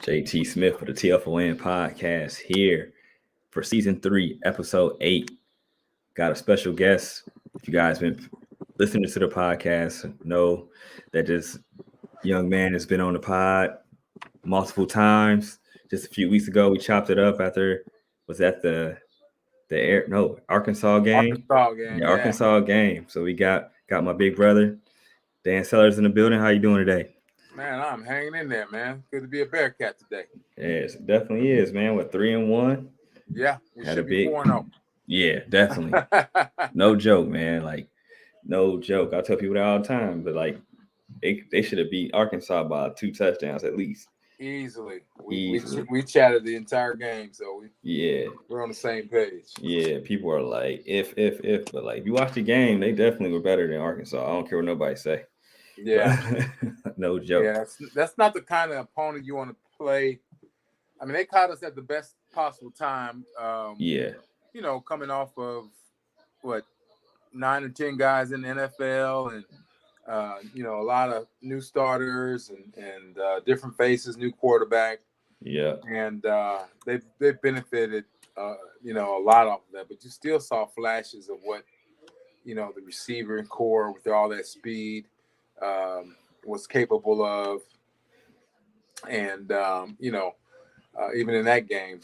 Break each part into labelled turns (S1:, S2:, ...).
S1: JT Smith for the TFON Podcast here for Season 3, Episode 8. Got a special guest. If you guys been listening to the podcast, know that this young man has been on the pod multiple times. Just a few weeks ago, we chopped it up after, was that the Arkansas game?
S2: Arkansas game,
S1: yeah. Arkansas game. So we got my big brother, Dan Sellers, in the building. How you doing today?
S2: Man, I'm hanging in there, man. Good to be a Bearcat today.
S1: Yes, it definitely is, man. What, 3-1?
S2: Yeah, we
S1: Had
S2: should
S1: a
S2: be
S1: big
S2: 4-0.
S1: Yeah, definitely. No joke, man. Like, no joke. I tell people that all the time, but like, they should have beat Arkansas by 2 touchdowns at least.
S2: Easily.
S1: Easily.
S2: We chatted the entire game, so we're on the same page.
S1: Yeah, people are like, if, but like, if you watch the game, they definitely were better than Arkansas. I don't care what nobody say.
S2: Yeah.
S1: No joke.
S2: Yeah, that's not the kind of opponent you want to play. I mean, they caught us at the best possible time.
S1: Yeah.
S2: You know, coming off of, 9 or 10 guys in the NFL and, a lot of new starters and different faces, new quarterback.
S1: Yeah.
S2: And they've benefited, a lot off of that. But you still saw flashes of what, the receiver and core with all that speed was capable of. And, even in that game,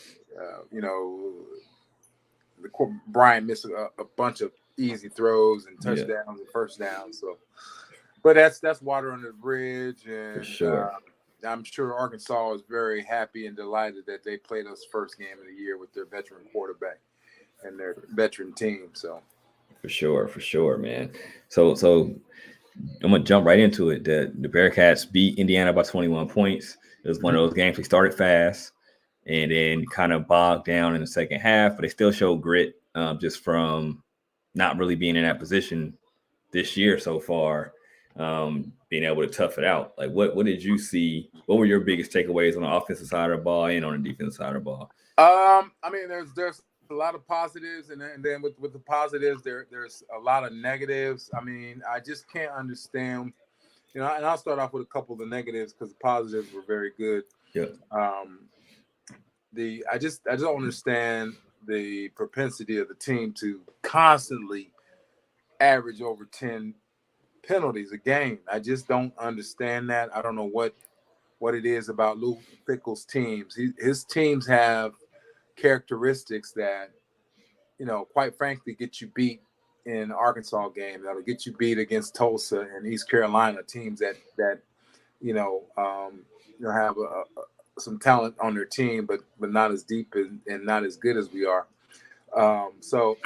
S2: Brian missed a bunch of easy throws and touchdowns and first downs. So, but that's water under the bridge, and
S1: for sure.
S2: I'm sure Arkansas is very happy and delighted that they played us first game of the year with their veteran quarterback and their veteran team. So,
S1: for sure, man. So I'm gonna jump right into it. The Bearcats beat Indiana by 21 points. It was one of those games they started fast and then kind of bogged down in the second half, but they still showed grit just from not really being in that position this year so far, being able to tough it out. Like, what did you see? What were your biggest takeaways on the offensive side of the ball and on the defensive side of the ball?
S2: I mean, there's a lot of positives, and then with the positives, there's a lot of negatives. I mean, I just can't understand, and I'll start off with a couple of the negatives because the positives were very good.
S1: Yeah.
S2: I just don't understand the propensity of the team to constantly average over 10 penalties a game. I just don't understand that. I don't know what it is about Lou Fickell's teams. His teams have characteristics that, quite frankly, get you beat in Arkansas game. That'll get you beat against Tulsa and East Carolina, teams that have some talent on their team, but not as deep and not as good as we are. So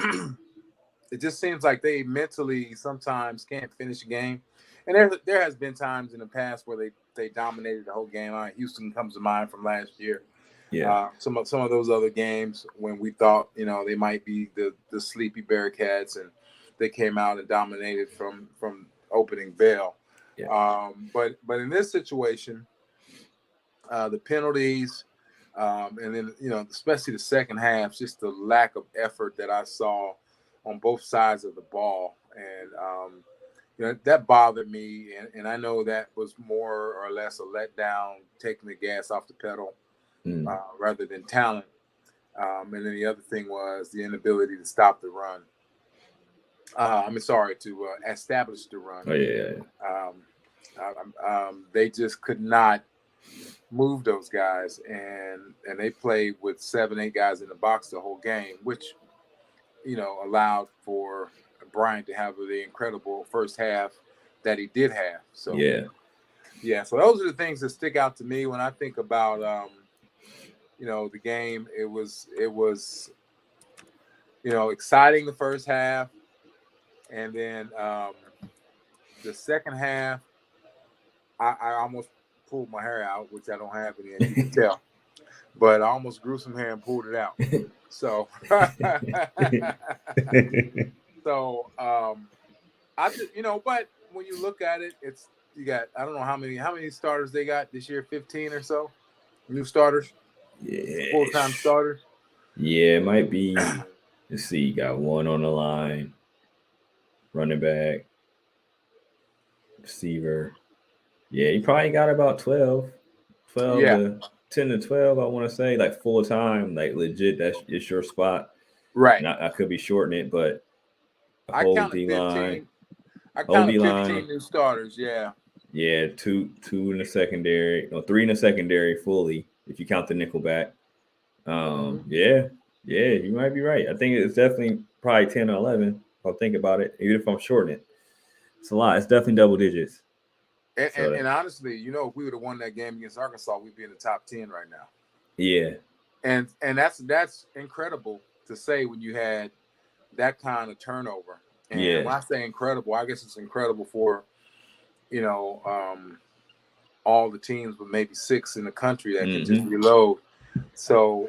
S2: it just seems like they mentally sometimes can't finish a game. And there has been times in the past where they dominated the whole game. Houston comes to mind from last year.
S1: Yeah.
S2: Some of those other games when we thought, they might be the sleepy Bearcats, and they came out and dominated from opening bell.
S1: Yeah.
S2: But in this situation, the penalties, and then, especially the second half, just the lack of effort that I saw on both sides of the ball. And, that bothered me. And I know that was more or less a letdown, taking the gas off the pedal rather than talent. And then the other thing was the inability to stop the run. To establish the run.
S1: Oh, yeah.
S2: They just could not move those guys, and they played with 7-8 guys in the box the whole game, which allowed for Bryant to have the incredible first half that he did have. So so those are the things that stick out to me when I think about the game. It was exciting the first half, and then the second half I almost pulled my hair out, which I don't have any, as you can tell. But I almost grew some hair and pulled it out. So, I just, but when you look at it, you got, I don't know how many starters they got this year, 15 or so new starters, full-time starters.
S1: Yeah, it might be. Let's see, you got one on the line, running back, receiver. Yeah, you probably got about 12. 12
S2: Yeah.
S1: to 10 to 12, I want to say, like full time, like legit. It's your spot,
S2: Right.
S1: and I could be shortening it, but the
S2: I
S1: whole
S2: counted
S1: D line,
S2: 15. I
S1: whole
S2: counted
S1: D
S2: 15
S1: line,
S2: new starters. Yeah.
S1: yeah, two in the secondary, no, three in the secondary fully if you count the nickel back.
S2: Mm-hmm.
S1: Yeah, yeah, you might be right. I think it's definitely probably 10 or 11. If I think about it, even if I'm shorting it, it's a lot. It's definitely double digits.
S2: And,
S1: So
S2: and, and honestly, if we would have won that game against Arkansas, we'd be in the top 10 right now.
S1: yeah,
S2: And that's incredible to say when you had that kind of turnover. And
S1: yeah,
S2: when I say incredible, I guess it's incredible for you know all the teams with maybe 6 in the country that can just
S1: mm-hmm.
S2: reload. So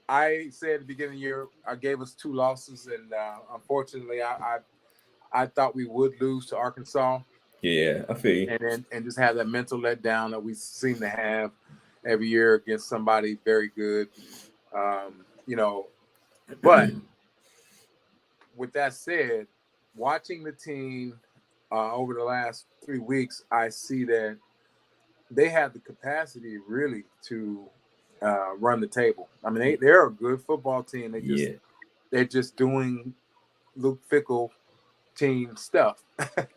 S2: I said at the beginning of the year I gave us 2 losses, and unfortunately I thought we would lose to Arkansas,
S1: Yeah, I feel you.
S2: and just have that mental letdown that we seem to have every year against somebody very good. Um, you know, but with that said, watching the team over the last 3 weeks, I see that they have the capacity really to run the table. I mean, they're a good football team.
S1: Yeah,
S2: They're just doing Luke Fickle team stuff.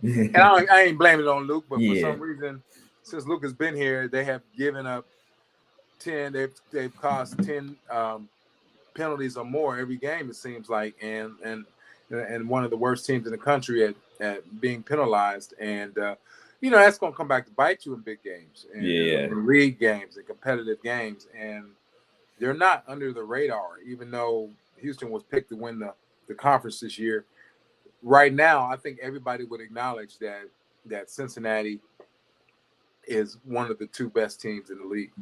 S2: And I ain't blaming it on Luke, but for
S1: yeah,
S2: some reason, since Luke has been here, they have given up 10. They've caused 10 penalties or more every game, it seems like, and one of the worst teams in the country at being penalized. And that's going to come back to bite you in big games and
S1: yeah.
S2: in league games and competitive games. And they're not under the radar, even though Houston was picked to win the conference this year. Right now, I think everybody would acknowledge that Cincinnati is one of the 2 best teams in the league.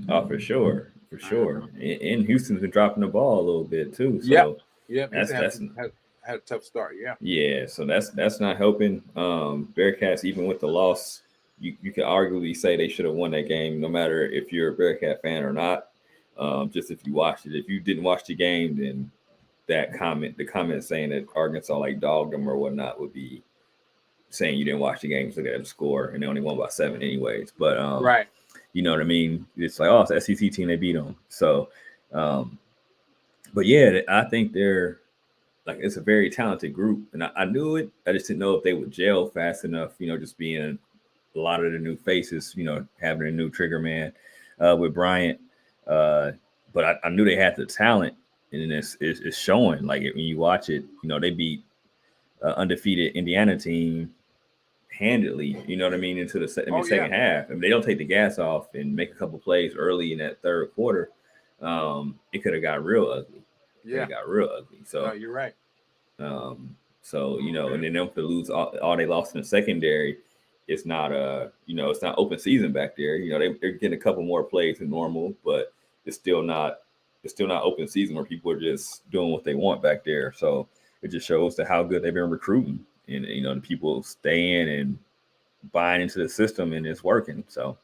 S1: Oh, for sure, for sure. And Houston's been dropping the ball a little bit too.
S2: Yep.
S1: So
S2: Yep.
S1: that's
S2: Houston
S1: that's
S2: had a tough start. Yeah.
S1: yeah. So that's not helping. Bearcats, even with the loss, you can arguably say they should have won that game, no matter if you're a Bearcat fan or not. Just if you watched it. If you didn't watch the game, then the comment saying that Arkansas like dogged them or whatnot would be saying you didn't watch the game, look at the score, and they only won by 7 anyways. But
S2: Right.
S1: you know what I mean? It's like, oh, it's the SEC team, they beat them. So, but yeah, I think they're like it's a very talented group, and I knew it. I just didn't know if they would gel fast enough. Just being a lot of the new faces, having a new trigger man with Bryant. But I knew they had the talent, and it's showing. Like when you watch it, they beat undefeated Indiana team handedly, you know what I mean, into the
S2: Oh yeah.
S1: second half. I mean, they don't take the gas off and make a couple plays early in that third quarter. It could have got real ugly.
S2: Yeah.
S1: So,
S2: No, you're right.
S1: and then them to lose all they lost in the secondary, it's not it's not open season back there. They're getting a couple more plays than normal, but it's still not open season where people are just doing what they want back there. So it just shows to how good they've been recruiting, and the people staying and buying into the system, and it's working. So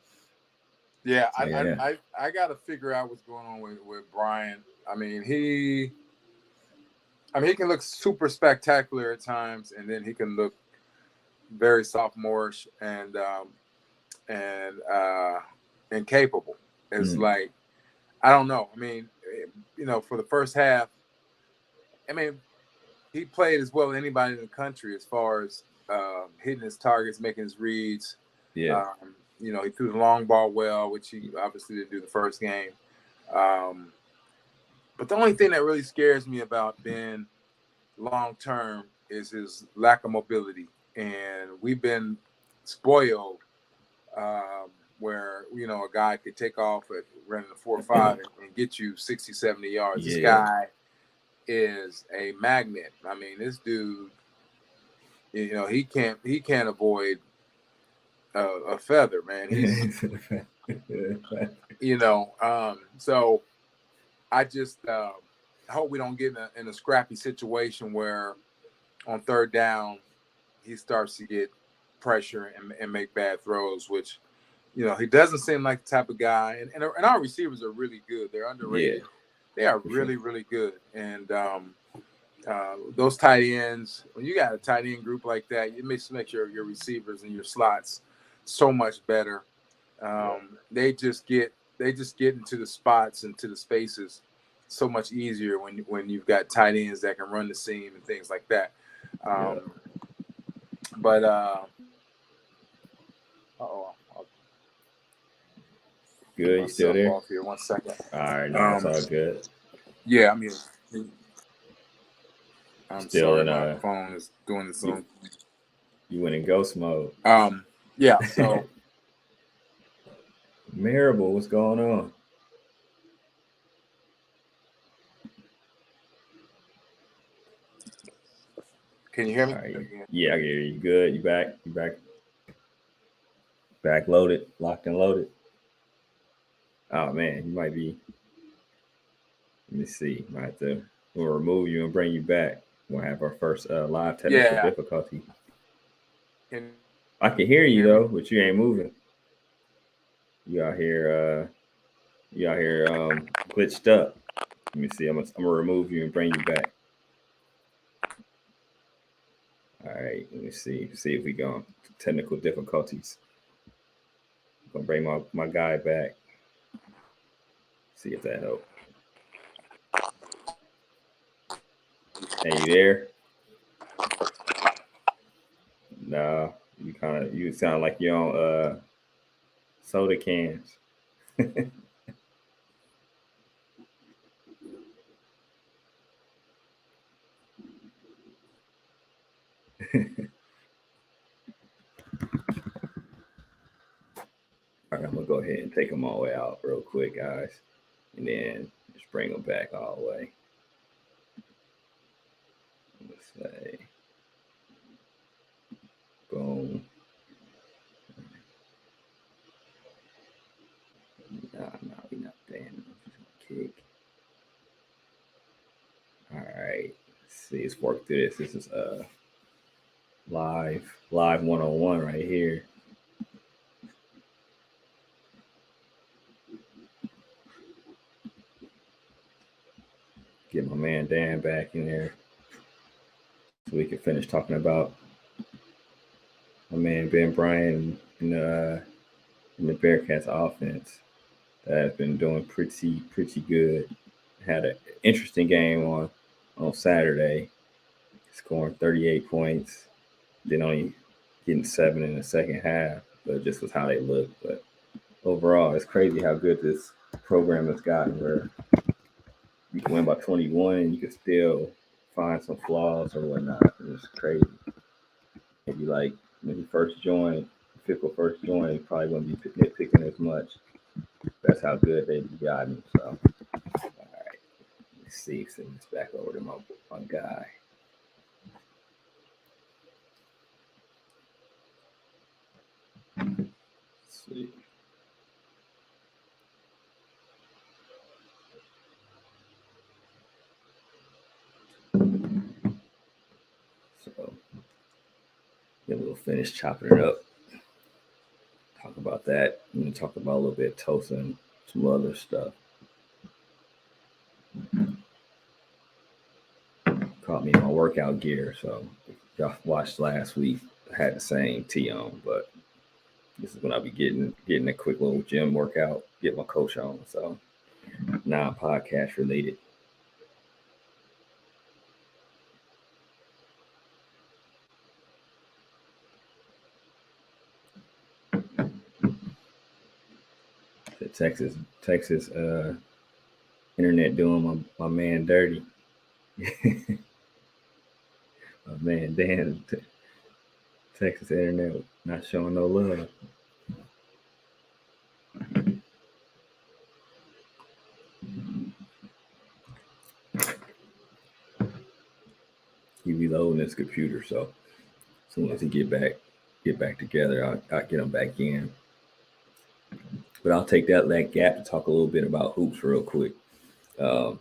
S2: yeah,
S1: yeah.
S2: I got to figure out what's going on with Brian. I mean, he can look super spectacular at times, and then he can look very sophomorish and incapable. It's like, I don't know. I mean, for the first half, I mean, he played as well as anybody in the country as far as hitting his targets, making his reads.
S1: Yeah.
S2: He threw the long ball well, which he obviously didn't do the first game. But the only thing that really scares me about Ben long term is his lack of mobility. And we've been spoiled where, a guy could take off at running a 4.5 and get you 60, 70 yards.
S1: Yeah.
S2: This guy is a magnet. I mean, this dude, he can't avoid a feather, man. He's, so I just hope we don't get in a scrappy situation where on third down he starts to get pressure and make bad throws, which he doesn't seem like the type of guy. And our receivers are really good. They're underrated.
S1: Yeah.
S2: They are really, really good. And those tight ends, when you got a tight end group like that, it makes your receivers and your slots so much better. They just get they just get into the spots and to the spaces so much easier when you've got tight ends that can run the seam and things like that. But
S1: good. You still there?
S2: Off here. 1 second.
S1: All right, no, it's all good.
S2: Yeah, I'm here. I'm
S1: still
S2: sorry,
S1: in
S2: my phone is doing its own.
S1: You went in ghost mode.
S2: Yeah. So
S1: Marable, what's going on?
S2: Can you hear me?
S1: Right. Yeah, I can hear you. Good. You back? Back loaded, locked and loaded. Oh man, you might be. Let me see. We'll remove you and bring you back. We'll have our first live technical difficulty. I can hear you though, but you ain't moving. You out here glitched up. Let me see. I'm gonna remove you and bring you back. All right, let me see if we go technical difficulties. I'm gonna bring my guy back. See if that helps. Hey, you there? Nah, you sound like you're on soda cans. All right, I'm gonna go ahead and take them all the way out real quick, guys, and then just bring them back all the way. Let's say, boom. No, we're not playing. Kick. All right, let's see. Let's work through this. This is live 101 right here. Get my man Dan back in there so we can finish talking about my man Ben Bryant and the Bearcats offense that has been doing pretty good. Had an interesting game on Saturday, scoring 38 points, then only getting 7 in the second half, but it just was how they looked. But overall, it's crazy how good this program has gotten, where you can win by 21 and you can still find some flaws or whatnot. It's crazy. Maybe like when you first joined, Fickle first joined, you probably wouldn't be nitpicking as much. That's how good they've gotten. So, all right. Let's see. Send this back over to my guy. Let's see. So, then we'll finish chopping it up. Talk about that. And then talk about a little bit of Tulsa and some other stuff. Caught me in my workout gear. So, if y'all watched last week, I had the same tee on, but this is when I'll be getting a quick little gym workout, get my coach on. So, non-podcast related. The Texas internet doing my man dirty. My man Dan, Texas internet not showing no love. He be loading his computer, so as soon as he get back together, I'll get him back in. But I'll take that gap to talk a little bit about hoops real quick. It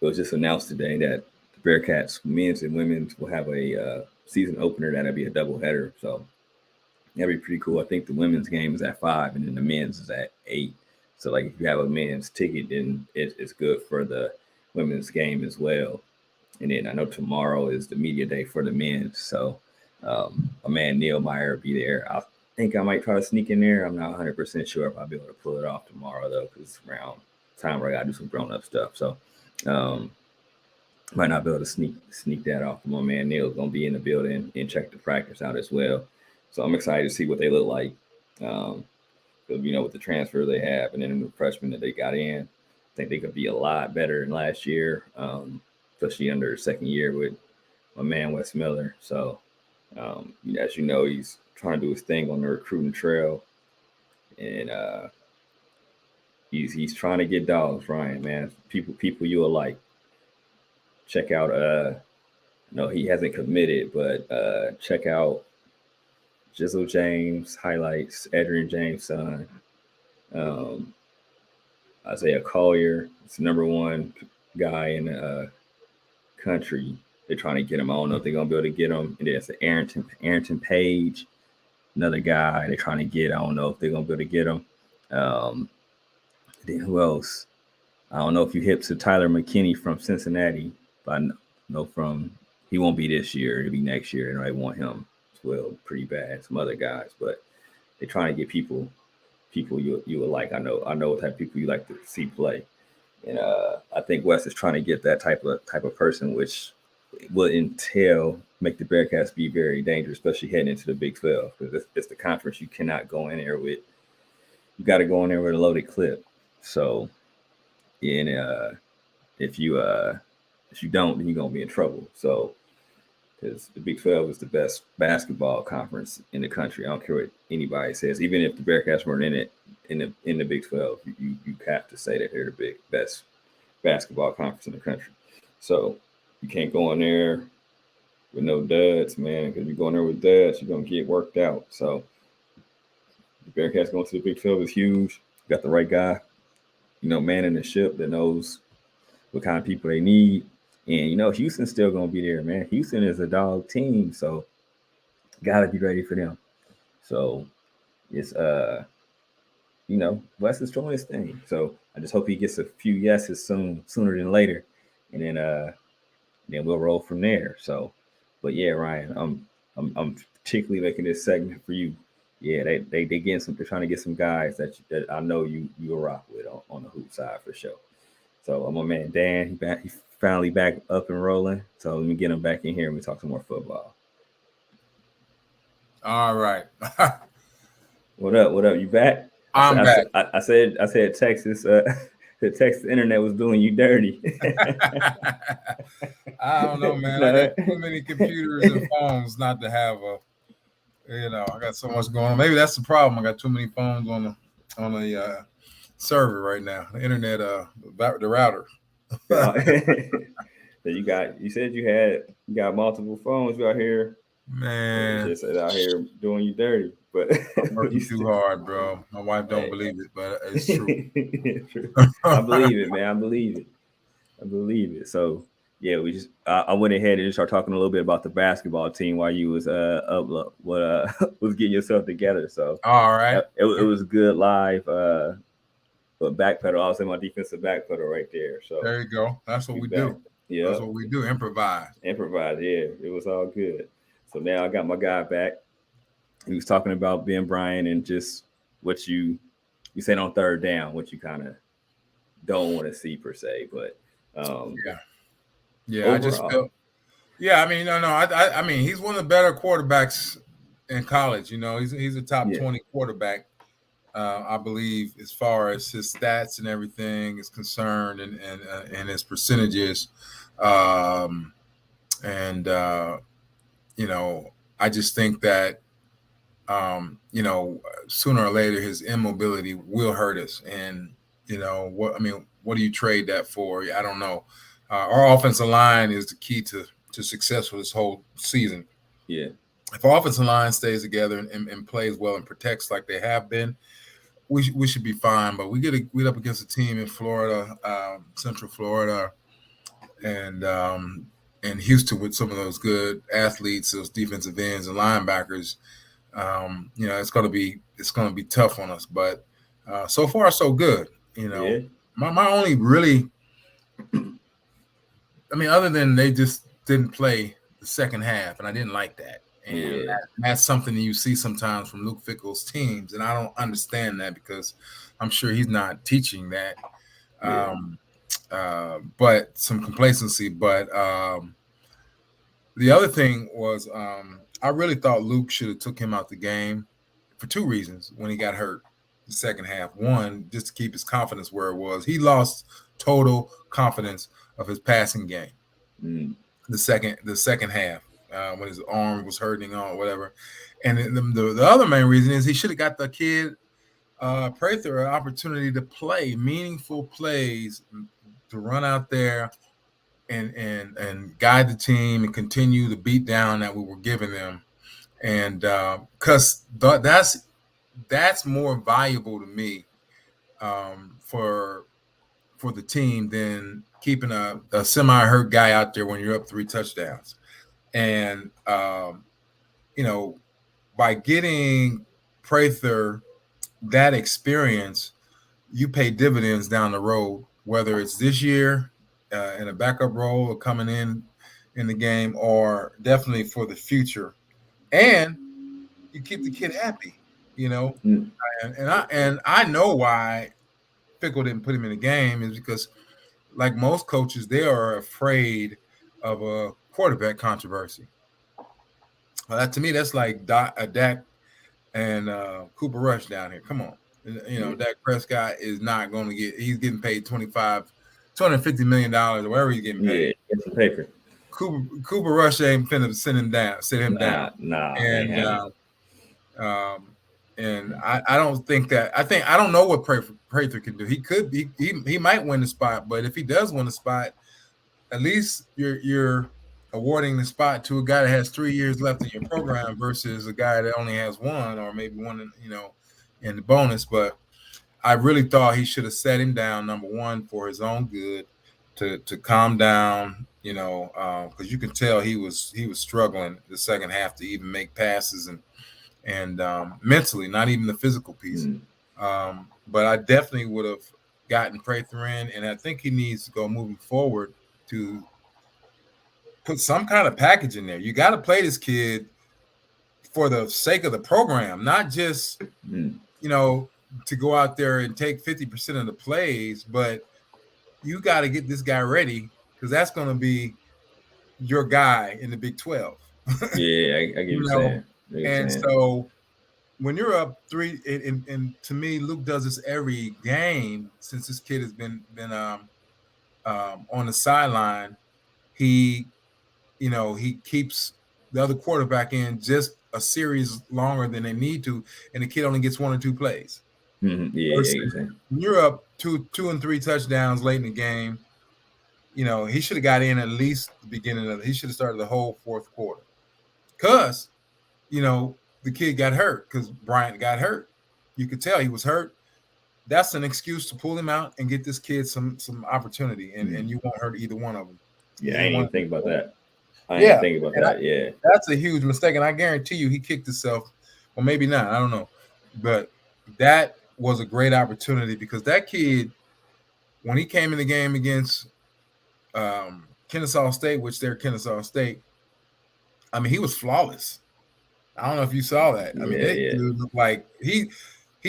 S1: was just announced today that the Bearcats men's and women's will have a season opener that'll be a doubleheader. So that'd be pretty cool. I think the women's game is at 5 and then the men's is at 8. So like if you have a men's ticket, then it's good for the women's game as well. And then I know tomorrow is the media day for the men. So my man Neil Meyer will be there. think I might try to sneak in there. I'm not 100% sure if I'll be able to pull it off tomorrow though, because it's around time where I gotta do some grown up stuff. So um, might not be able to sneak that off. My man Neil's gonna be in the building and check the practice out as well. So I'm excited to see what they look like. Um, with the transfer they have and then the freshmen that they got in, I think they could be a lot better than last year, especially under second year with my man Wes Miller. So as you know, he's trying to do his thing on the recruiting trail, and he's trying to get dogs, Ryan. Man, people you will like. Check out. No, he hasn't committed, but check out Jizzle James highlights. Adrian James' son, Isaiah Collier. It's the number one guy in the country. They're trying to get him. I don't know if they're gonna be able to get him. And there's Arrington Page, another guy they're trying to get. I don't know if they're gonna be able to get him. Then who else? I don't know if you hip to Tyler McKinney from Cincinnati, but I know from he won't be this year. It'll be next year, and I want him as well. Pretty bad. Some other guys, but they're trying to get people you will like. I know what type of people you like to see play, and I think West is trying to get that type of person, which will make the Bearcats be very dangerous, especially heading into the Big 12, because it's the conference you cannot go in there with. You got to go in there with a loaded clip. So, and if you don't, then you're gonna be in trouble. So, because the Big 12 is the best basketball conference in the country. I don't care what anybody says. Even if the Bearcats weren't in it in the Big 12, you have to say that they're the best basketball conference in the country. So you can't go in there with no duds, man. Because you go in there with duds, you're gonna get worked out. So the Bearcats going to the Big 12 is huge. Got the right guy, manning the ship that knows what kind of people they need. And, Houston's still going to be there, man. Houston is a dog team, so got to be ready for them. So it's, Wes is doing his thing. So I just hope he gets a few yeses sooner than later. And then we'll roll from there. So, but yeah, Ryan, I'm particularly making this segment for you. Yeah, they getting some. They're trying to get some guys that I know you'll rock with on the hoop side for sure. So my man Dan, he finally back up and rolling. So let me get him back in here and we talk some more football.
S3: All right.
S2: What up? You back?
S3: I'm back.
S2: I said Texas. The Texas internet was doing you dirty.
S3: I don't know, man. I got too many computers and phones not to have a. I got so much going on. Maybe that's the problem. I got too many phones on the server right now. The internet, the router.
S2: So you said you got multiple phones. You out here,
S3: man.
S2: Just out here doing you dirty. But
S3: I'm working too hard, bro. My wife don't believe it, but it's true.
S2: True. I believe it, man. I believe it. So. Yeah, I went ahead and just started talking a little bit about the basketball team while you was was getting yourself together. So
S3: all right,
S2: it was good live. But backpedal, I was saying my defensive backpedal right there. So
S3: there you go. That's what we do. Yeah, that's what we do. Improvise.
S2: Yeah, it was all good. So now I got my guy back. He was talking about Ben Bryant and just what you said on third down, what you kind of don't want to see per se, but
S3: Yeah, overall. I just felt. Yeah, I mean, no. I mean, he's one of the better quarterbacks in college. He's a top 20 quarterback, I believe, as far as his stats and everything is concerned, and his percentages. I just think that, sooner or later his immobility will hurt us. And what do you trade that for? I don't know. Our offensive line is the key to success for this whole season.
S2: Yeah.
S3: If our offensive line stays together and plays well and protects like they have been, we should be fine. But we up against a team in Florida, Central Florida, and Houston with some of those good athletes, those defensive ends and linebackers. It's gonna be tough on us. But so far so good. My only really. I mean, other than they just didn't play the second half, and I didn't like that. And that's something that you see sometimes from Luke Fickell's teams. And I don't understand that because I'm sure he's not teaching that. But some complacency. But the other thing was I really thought Luke should have took him out the game for two reasons when he got hurt the second half. One, just to keep his confidence where it was. He lost total confidence of his passing game the second half when his arm was hurting or whatever. And the other main reason is he should have got the kid Prather an opportunity to play meaningful plays, to run out there and guide the team and continue the beat down that we were giving them. And because that's more valuable to me for the team than keeping a semi-hurt guy out there when you're up 3 touchdowns. And by getting Prather that experience, you pay dividends down the road, whether it's this year in a backup role or coming in the game, or definitely for the future. And you keep the kid happy, And I know why Fickell didn't put him in the game is because, like most coaches, they are afraid of a quarterback controversy. Well, to me, that's like Dak and Cooper Rush down here. Come on. Dak Prescott is not going to he's getting paid $250 million or whatever he's getting paid.
S1: Yeah, get some paper.
S3: Cooper Rush ain't finna sit him down.
S1: Nah.
S3: And I don't think that. I don't know what Prather can do. He might win the spot, but if he does win the spot, at least you're awarding the spot to a guy that has 3 years left in your program versus a guy that only has 1 or maybe 1, in the bonus. But I really thought he should have set him down, number one, for his own good, to calm down, because you can tell he was struggling the second half to even make passes and mentally, not even the physical piece. But I definitely would have gotten Prather in, and I think he needs to go moving forward to put some kind of package in there. You got to play this kid for the sake of the program, not just, to go out there and take 50% of the plays, but you got to get this guy ready because that's going to be your guy in the Big 12.
S1: Yeah, I get you saying.
S3: And so when you're up 3, and to me, Luke does this every game since this kid has been on the sideline. He keeps the other quarterback in just a series longer than they need to, and the kid only gets 1 or 2 plays.
S1: Yeah,
S3: when you're up 2 and 3 touchdowns late in the game, he should have got in at least the beginning of it. He should have started the whole fourth quarter. Because, the kid got hurt because Bryant got hurt. You could tell he was hurt. That's an excuse to pull him out and get this kid some opportunity, and you won't hurt either one of them.
S1: Yeah, I ain't even think about that. Yeah.
S3: That's a huge mistake, and I guarantee you he kicked himself, or maybe not. I don't know. But that was a great opportunity because that kid, when he came in the game against Kennesaw State, which they're Kennesaw State, he was flawless. I don't know if you saw that. Dude looked like he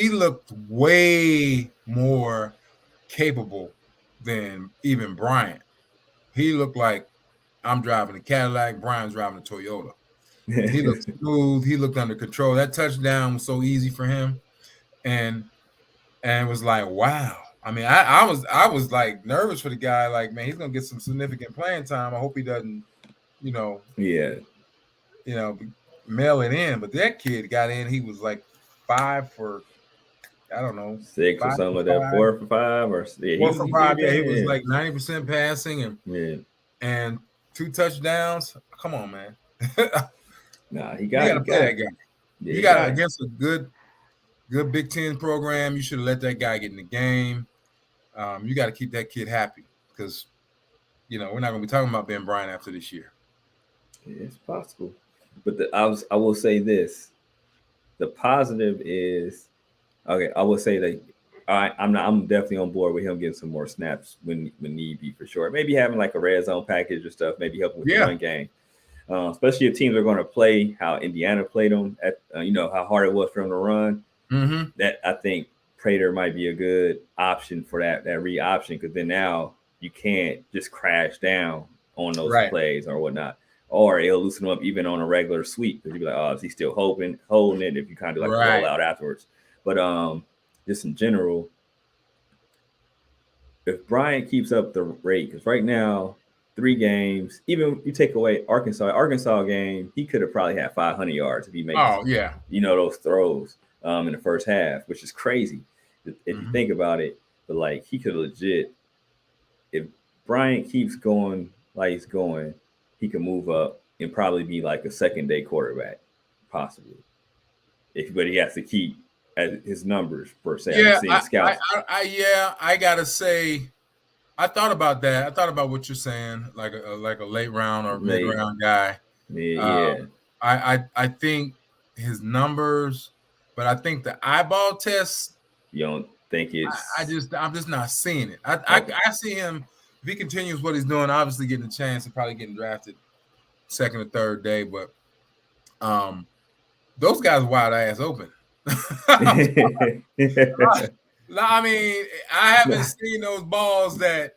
S3: looked way more capable than even Bryant. He looked like, I'm driving a Cadillac, Brian's driving a Toyota. He looked smooth. He looked under control. That touchdown was so easy for him, and it was like, wow. I was like nervous for the guy. Like, man, he's gonna get some significant playing time. I hope he doesn't, mail it in. But that kid got in. He was like 5 for, I don't know,
S1: 6 or something like that. 4 for 5 or
S3: 4 for 5. Yeah, he was like 90% passing and 2 touchdowns. Come on, man.
S1: Nah, you
S3: got to play that guy.
S1: Yeah,
S3: you got against a good Big Ten program. You should have let that guy get in the game. You got to keep that kid happy because, we're not going to be talking about Ben Bryant after this year.
S1: Yeah, it's possible. But I will say this. The positive is, okay, I will say that I'm definitely on board with him getting some more snaps when need be for sure. Maybe having like a red zone package or stuff, maybe helping with the run game. especially if teams are going to play how Indiana played them. At how hard it was for them to run.
S3: Mm-hmm.
S1: That I think Prater might be a good option for that read option, because then now you can't just crash down on those plays or whatnot, or it'll loosen them up even on a regular sweep, because you'll be like, oh, is he still holding it? If you kind of do like a rollout afterwards. But just in general, if Bryant keeps up the rate, because right now 3 games, even you take away Arkansas game, he could have probably had 500 yards if he made those throws in the first half, which is crazy if you think about it. But like, he could legit, if Bryant keeps going like he's going, he can move up and probably be like a second-day quarterback, possibly. But he has to keep his numbers per se.
S3: I gotta say, I thought about that. I thought about what you're saying, like a late round or mid round guy. I think his numbers, but I think the eyeball test.
S1: You don't think it's?
S3: I'm just not seeing it. I see him, if he continues what he's doing, obviously getting a chance of probably getting drafted second or third day. But those guys wide ass open. I mean, I haven't seen those balls that,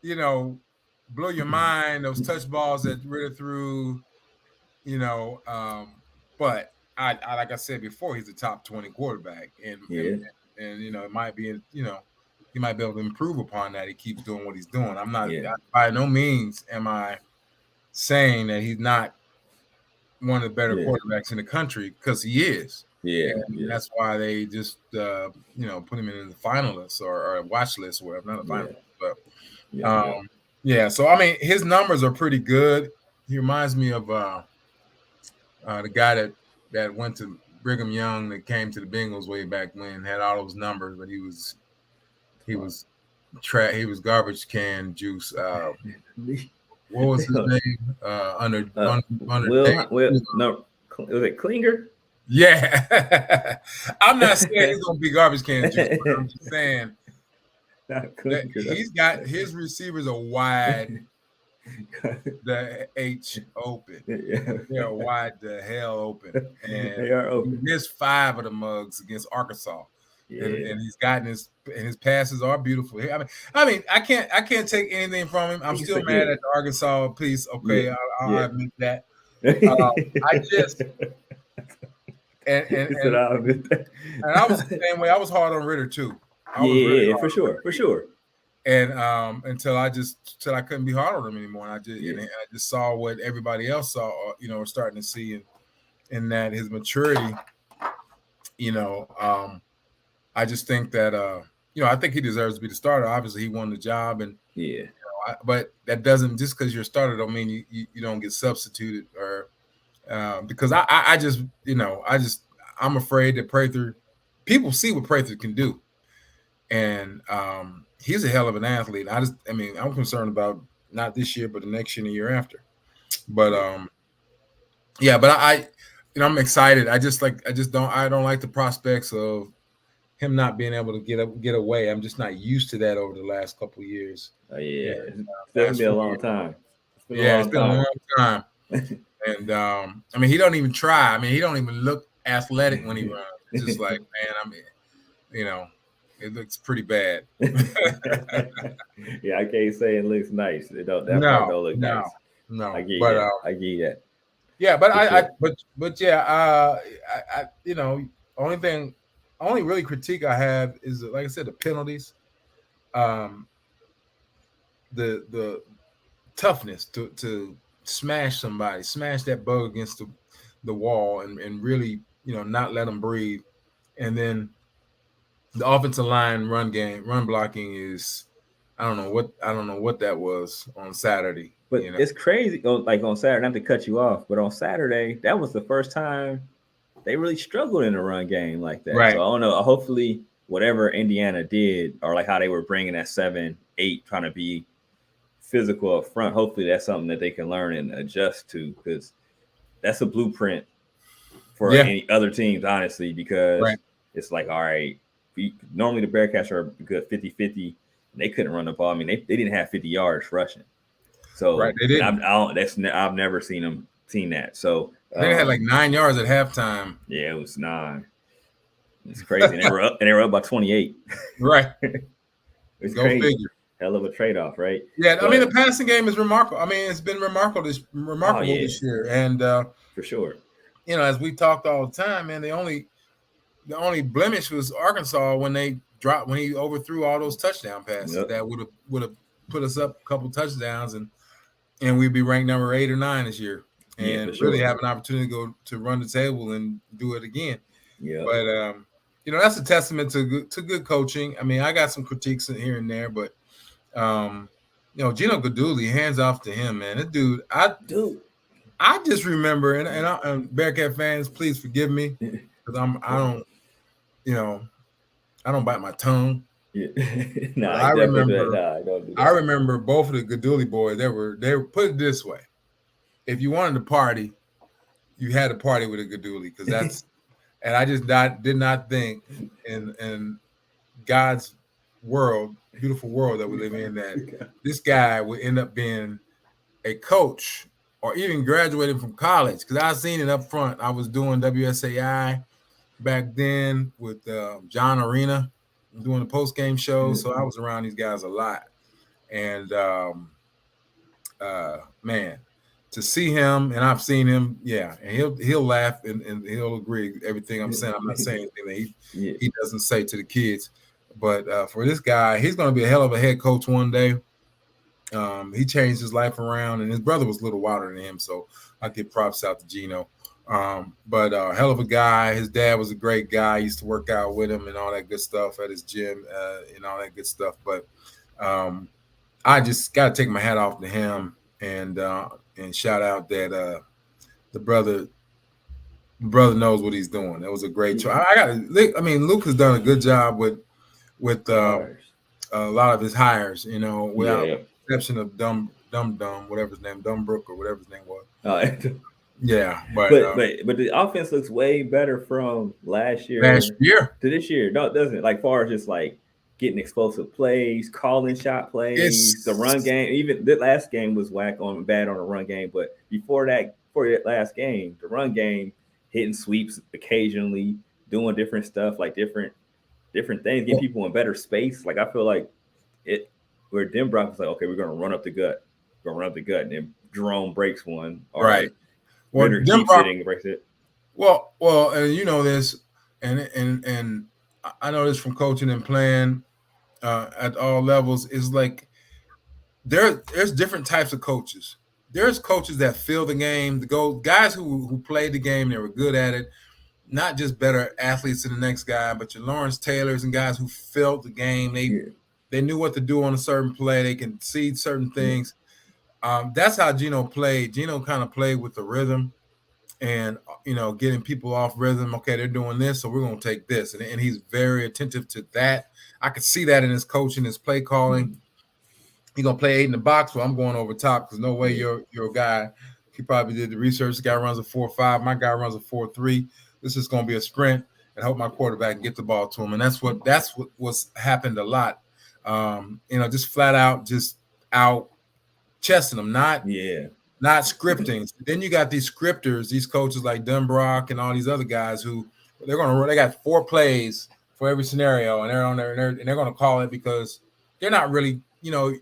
S3: blow your mind, those touch balls that Ritter threw, but I like I said before, he's a top 20 quarterback, and it might be, he might be able to improve upon that. He keeps doing what he's doing. I'm not, by no means am I saying that he's not one of the better quarterbacks in the country, because he is. That's why they just put him in the finalists or a watch list or whatever, not a finalist. But so I mean, his numbers are pretty good. He reminds me of the guy that went to Brigham Young, that came to the Bengals way back when, had all those numbers, but he was garbage can juice. What was his name?
S1: Was it Klinger?
S3: Yeah. I'm not saying he's gonna be garbage can juice, but I'm just saying that he's got his receivers are wide the H open. They're wide the hell open. And
S1: they are open.
S3: He missed 5 of the mugs against Arkansas. And he's gotten his passes are beautiful. I mean, I can't take anything from him. I'm still mad at the Arkansas piece. Okay, I'll admit that. I just and I was the same way. I was hard on Ritter too.
S1: For sure.
S3: And until I couldn't be hard on him anymore. And I just saw what everybody else saw, starting to see in that his maturity. I just think that I think he deserves to be the starter. Obviously, he won the job, and but that doesn't, just because you're a starter don't mean you don't get substituted, or because I'm afraid that Prather, people see what Prather can do, and he's a hell of an athlete. I'm concerned about not this year, but the next year and the year after. But I'm excited. I don't like the prospects of him not being able to get away. I'm just not used to that over the last couple of years.
S1: It's been a long time.
S3: It's been a long time. And he don't even try. He don't even look athletic when he runs. It's just like, man, it looks pretty bad.
S1: I can't say it looks nice. It don't look nice.
S3: No,
S1: I get that.
S3: Yeah, but only really critique I have is, like I said, the penalties, the toughness to smash that bug against the wall and really, not let them breathe. And then the offensive line run blocking is, I don't know what that was on Saturday.
S1: But it's crazy. Like on Saturday, not to cut you off, but on Saturday, that was the first time they really struggled in a run game like that.
S3: Right.
S1: So I don't know. Hopefully, whatever Indiana did, or like how they were bringing that 7-8, trying to be physical up front, hopefully that's something that they can learn and adjust to, because that's a blueprint for any other teams, honestly, because it's like, all right, normally the Bearcats are good 50-50, and they couldn't run the ball. They didn't have 50 yards rushing. So
S3: they didn't.
S1: I've never seen them seen that. So
S3: they had like 9 yards at halftime.
S1: Yeah, it was 9. It's crazy. And they were up by 28.
S3: Right.
S1: It's
S3: Go
S1: crazy.
S3: figure.
S1: Hell of a trade-off, right?
S3: Yeah, I mean the passing game is remarkable. I mean, it's been remarkable this year. And
S1: for sure.
S3: You know, as we talked all the time, man, the only blemish was Arkansas when he overthrew all those touchdown passes. Yep. That would have put us up a couple touchdowns and we'd be ranked number 8 or 9 this year. And really have an opportunity to go to run the table and do it again.
S1: Yeah.
S3: But you know, that's a testament to good coaching. I mean, I got some critiques here and there, but you know, Gino Guidugli, hands off to him, man. That dude, I just remember, and Bearcat fans, please forgive me because I don't bite my tongue.
S1: Yeah.
S3: I remember both of the Guidugli boys. They were put it this way: if you wanted to party, you had to party with a Guidugli because that's. And I just did not think in God's world, beautiful world that we live in, that this guy would end up being a coach or even graduating from college. Because I seen it up front. I was doing WSAI back then with John Arena, doing the post-game show. So I was around these guys a lot. And, man, to see him, and I've seen him, yeah, and he'll laugh and he'll agree with everything I'm saying. I'm not saying anything that he doesn't say to the kids. But for this guy, he's going to be a hell of a head coach one day. He changed his life around, and his brother was a little wilder than him, so I give props out to Gino. But hell of a guy. His dad was a great guy. He used to work out with him and all that good stuff at his gym and all that good stuff. But I just got to take my hat off to him and shout out that the brother knows what he's doing. That was a great choice. Luke has done a good job with a lot of his hires, you know, without exception of Dumb, whatever his name, Dumbrook or whatever his name was. Yeah, but
S1: the offense looks way better from last year to this year. No, it doesn't. Like far as just like getting explosive plays, calling shot plays, the run game. Even the last game was bad on the run game, but before that last game, the run game, hitting sweeps occasionally, doing different stuff, like different things, getting people in better space. Like I feel like where Denbrock was like, okay, we're gonna run up the gut, and then Jerome breaks one.
S3: Right.
S1: Well, Denbrock breaks it.
S3: Well, and you know this, and I know this from coaching and playing at all levels. Is like there's different types of coaches. There's coaches that feel the game, guys who played the game, they were good at it, not just better athletes than the next guy, but your Lawrence Taylors and guys who felt the game. They knew what to do on a certain play. They can see certain things. That's how Gino played. Gino kind of played with the rhythm and, you know, getting people off rhythm. Okay, they're doing this, so we're going to take this. And he's very attentive to that. I could see that in his coaching, his play calling. He's going to play 8 in the box, well, I'm going over top because no way you're a guy. He probably did the research. The guy runs a 4.5. My guy runs a 4.3. This is going to be a sprint and hope my quarterback can get the ball to him. And that's what's happened a lot. You know, just flat out, just out chesting them, not scripting. Then you got these scripters, these coaches like Dunbrock and all these other guys who they got 4 plays for every scenario, and they're on there and they're going to call it because they're not really, you know,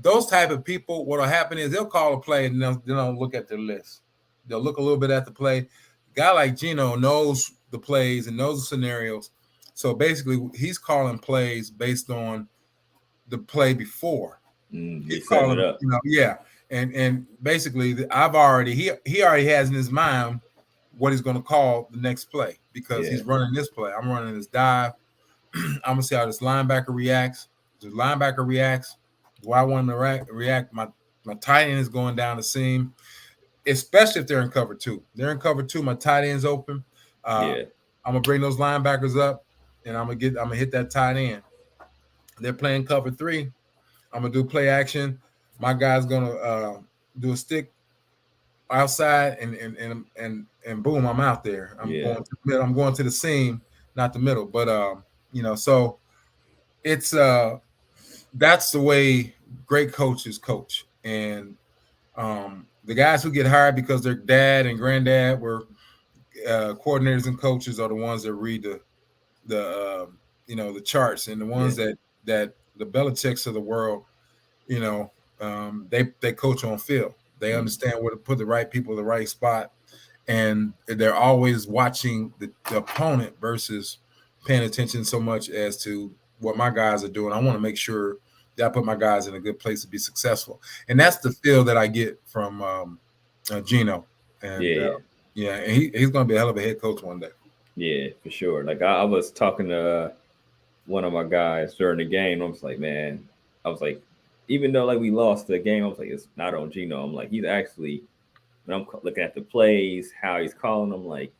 S3: those type of people. What'll happen is they'll call a play and they'll look at their list. They'll look a little bit at the play. A guy like Gino knows the plays and knows the scenarios. So basically, he's calling plays based on the play before. He's calling, it up. You know, and basically, he already has in his mind what he's going to call the next play because he's running this play. I'm running this dive. I'm gonna see how this linebacker reacts. If the linebacker reacts, do I want him to react? My tight end is going down the seam, especially if they're in cover 2. They're in cover 2. My tight end's open. I'm gonna bring those linebackers up, and I'm gonna hit that tight end. They're playing cover 3. I'm gonna do play action. My guy's gonna do a stick outside, and boom, I'm out there. I'm going to the middle. I'm going to the seam, not the middle. But you know, so it's that's the way great coaches coach. And The guys who get hired because their dad and granddad were coordinators and coaches are the ones that read the the charts, and the ones that the Belichicks of the world, they coach on field. They understand where to put the right people in the right spot, and they're always watching the opponent versus paying attention so much as to what my guys are doing. I want to make sure that I put my guys in a good place to be successful, and that's the feel that I get from Gino. And and he's going to be a hell of a head coach one day.
S1: Yeah, for sure. Like I was talking to one of my guys during the game. I was like, man, even though like we lost the game, I was like, it's not on Gino. I'm like, he's actually, when I'm looking at the plays, how he's calling them, like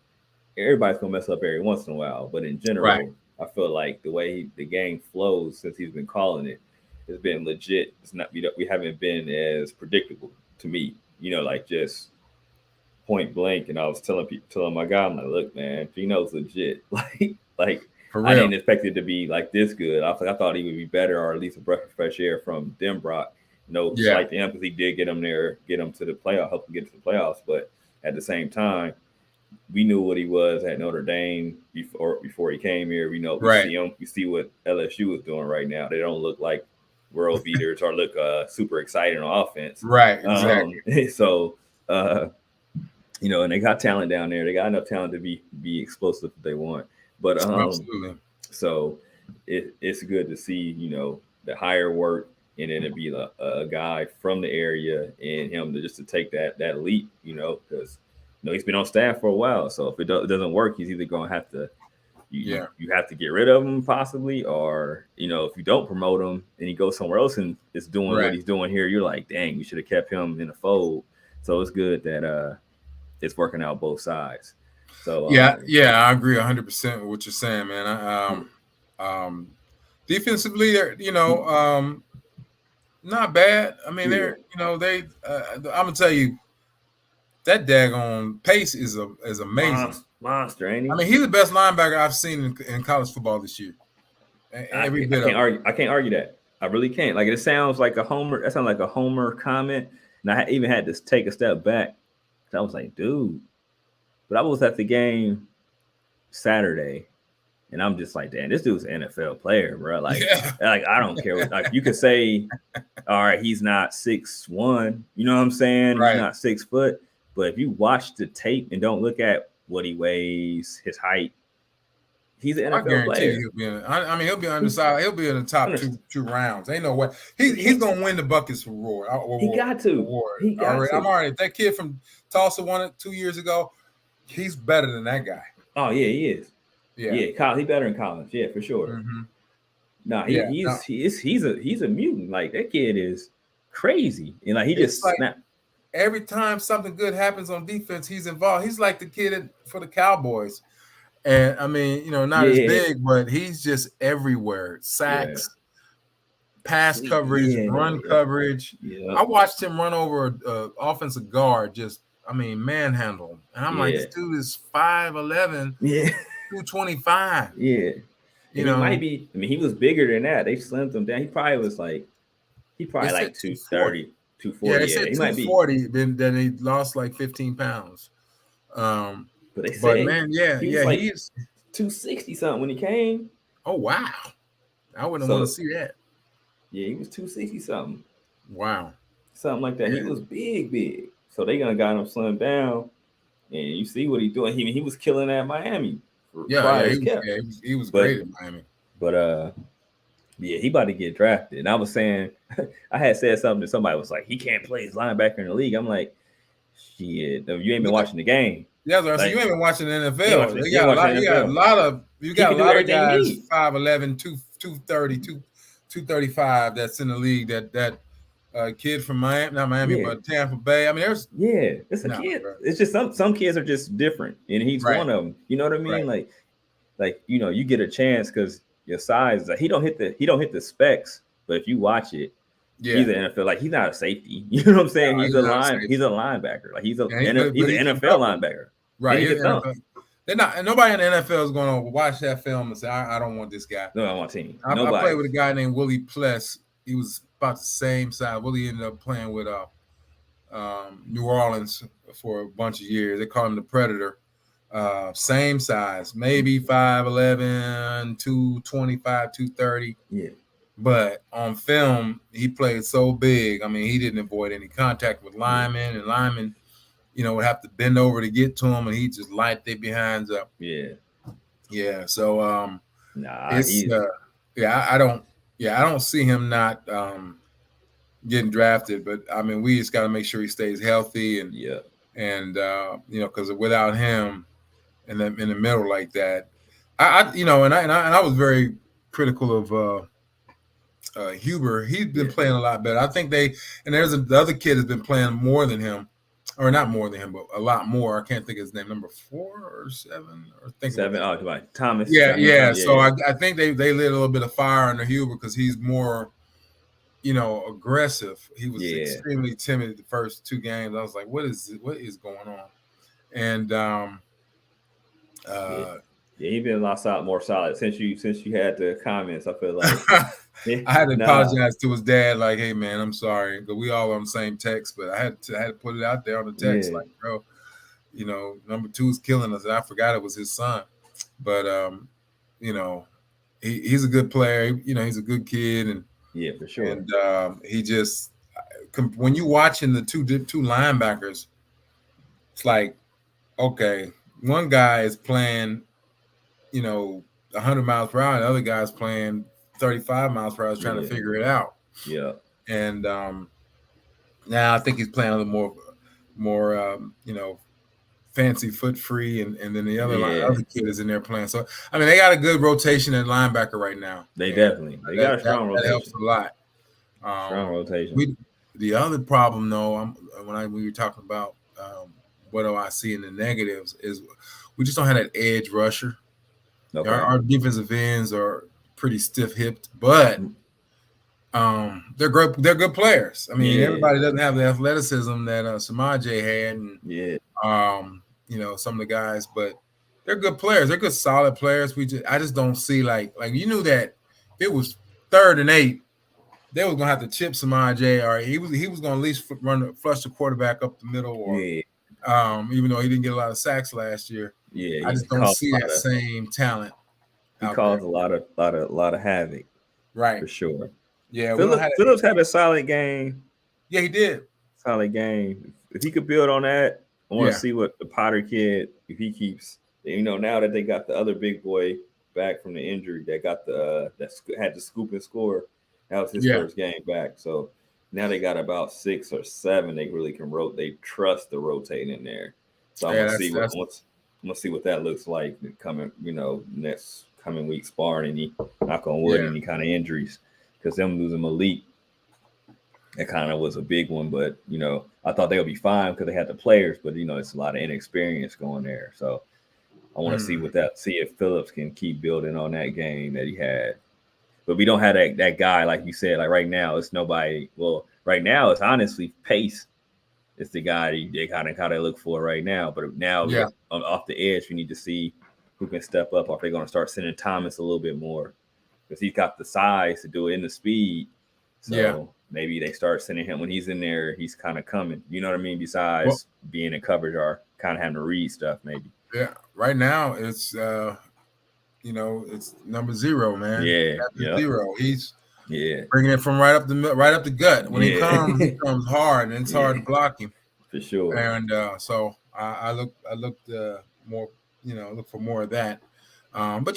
S1: everybody's gonna mess up every once in a while, but in general, I feel like the way the game flows since he's been calling it has been legit. It's not, we haven't been as predictable to me, like just point blank. And I was telling my guy, I'm like, look, man, Gino's legit. like I didn't expect it to be like this good. I thought he would be better, or at least a breath of fresh air from Denbrock. Slight to him, because he did get him to the playoff, help him get to the playoffs. But at the same time, we knew what he was at Notre Dame before he came here. We see him. We see what LSU is doing right now. They don't look like world beaters or look super exciting on offense.
S3: Right. Exactly.
S1: So, and they got talent down there. They got enough talent to be explosive if they want. But
S3: absolutely.
S1: So it's good to see, the higher work, and then to be a guy from the area and him to take that leap, because he's been on staff for a while. So if it doesn't work, he's either going to have to you have to get rid of him possibly, or if you don't promote him and he goes somewhere else and is doing what he's doing here, you're like, dang, we should have kept him in the fold. So it's good that it's working out both sides. So
S3: I agree 100% with what you're saying, man. Defensively, not bad. I mean, I'm gonna tell you, that daggone Pace is amazing.
S1: Monster, ain't he?
S3: I mean, he's the best linebacker I've seen in college football this year.
S1: I can't argue that. I really can't. Like, it sounds like a homer. That sounds like a homer comment, and I even had to take a step back. I was like, dude. But I was at the game Saturday, and I'm just like, damn, this dude's an NFL player, bro. Like I don't care. Like, you could say, all right, he's not 6'1", you know what I'm saying?
S3: Right.
S1: He's not 6 foot. But if you watch the tape and don't look at what he weighs, his height, he's an NFL player.
S3: He'll be undersized. He'll be in the top two rounds. Ain't no way. He's gonna win the buckets for Roar.
S1: He got to.
S3: I'm already. That kid from Tulsa won it 2 years ago. He's better than that guy.
S1: Oh yeah, he is.
S3: Yeah,
S1: he's better in college. Yeah, for sure.
S3: Mm-hmm.
S1: He's a mutant. Like, that kid is crazy, and like he just snapped.
S3: Every time something good happens on defense, he's involved. He's like the kid for the Cowboys, and I mean, not as big, but he's just everywhere. Sacks, pass coverage, run coverage. Yeah. I watched him run over an offensive guard, manhandle him. And I'm like, this dude is 5'11", 225.
S1: Yeah. He might be, he was bigger than that. They slimmed him down. He probably like 230, 240.
S3: Yeah, they said 240, then he lost like 15 pounds.
S1: But they said,
S3: he's
S1: 260 something when he came.
S3: Oh, wow. I wouldn't want to see that.
S1: Yeah, he was 260 something.
S3: Wow.
S1: Something like that. He was big. So they got him slimmed down, and you see what he's doing. He was killing at Miami.
S3: He was great at Miami.
S1: But he about to get drafted. And I was saying, I had said something to somebody, was like, he can't play his linebacker in the league. I'm like, shit, you ain't been watching the game.
S3: Yeah, so you ain't been watching the NFL. You got a lot of guys 5'11", 230, 235 that's in the league that kid from but Tampa Bay. I mean,
S1: it's a kid. Bro. It's just some kids are just different, and he's one of them. You know what I mean? Right. Like you get a chance because your size. Like, he don't hit the specs, but if you watch it, he's an NFL. Like, he's not a safety. You know what I'm saying? He's a linebacker. Like, he's an NFL linebacker.
S3: Right. They're not. And nobody in the NFL is going to watch that film and say, I don't want this guy.
S1: No, I want team.
S3: I played with a guy named Willie Pless. He was about the same size. Willie ended up playing with New Orleans for a bunch of years. They call him the Predator. Same size, maybe 5'11", 225, 230.
S1: Yeah.
S3: But on film, he played so big. I mean, he didn't avoid any contact with linemen, and linemen, would have to bend over to get to him, and he just light their behinds up.
S1: Yeah.
S3: Yeah. So it's I don't see him not getting drafted, but I mean, we just got to make sure he stays healthy and because without him in the middle like that, I was very critical of Huber. He's been playing a lot better. I think the other kid has been playing more than him, or not more than him, but a lot more. I can't think of his name, number 4 or 7 or think
S1: 7. Oh, right. Thomas.
S3: Yeah. So I think they lit a little bit of fire under Huber because he's more, aggressive. He was extremely timid the first 2 games. I was like, what is going on? And
S1: he's been a lot more solid since you had the comments. I feel like
S3: I had to apologize to his dad, like, hey man, I'm sorry, but we all on the same text, but I had to put it out there on the text, like, bro, number 2 is killing us, and I forgot it was his son. But he's a good player. He's a good kid, and
S1: yeah, for sure.
S3: And he just, when you watching the two linebackers, it's like, okay, one guy is playing 100 miles per hour, the other guy's playing 35 miles per hour, trying to figure it out.
S1: Yeah.
S3: And now I think he's playing a little more fancy foot free, and then the other kid is in there playing. So I mean, they got a good rotation at linebacker right now.
S1: They got a strong rotation.
S3: That helps a lot.
S1: Strong rotation.
S3: The other problem, though, when we were talking about what do I see in the negatives, is we just don't have that edge rusher. Okay. Our defensive ends are pretty stiff-hipped, but they're good players. I mean, everybody doesn't have the athleticism that Samaje had, and some of the guys, but they're good players. They're good, solid players. I just don't see like you knew that if it was 3rd and 8, they was gonna have to chip Samaje, or he was gonna at least flush the quarterback up the middle, or even though he didn't get a lot of sacks last year. I just don't see that same talent.
S1: He caused a lot of havoc,
S3: right?
S1: For sure.
S3: Yeah,
S1: Phillips had a solid game.
S3: Yeah, he did.
S1: Solid game. If he could build on that, I want to see what the Potter kid, if he keeps. Now that they got the other big boy back from the injury, that got that had the scoop and score. That was his first game back. So now they got about 6 or 7. They really can rotate. They trust the rotating in there. So I'm gonna see what that looks like coming. Next coming weeks, barring any, knock on wood, any kind of injuries, because them losing Malik, that kind of was a big one. But I thought they would be fine because they had the players, but it's a lot of inexperience going there. So I want to see if Phillips can keep building on that game that he had. But we don't have that guy, like you said. Like right now, it's nobody. Well, right now it's honestly Pace. It's the guy they kind of look for right now. But now off the edge, we need to see who can step up, or if they're going to start sending Thomas a little bit more, because he's got the size to do it and the speed. So maybe they start sending him when he's in there. He's kind of coming. You know what I mean? Besides being in coverage or kind of having to read stuff, maybe.
S3: Yeah. Right now it's it's number 0, man.
S1: Yeah.
S3: 0. He's bringing it from right up the gut. When he comes hard, and it's hard to block him.
S1: For sure.
S3: And so I looked more, look for more of that. But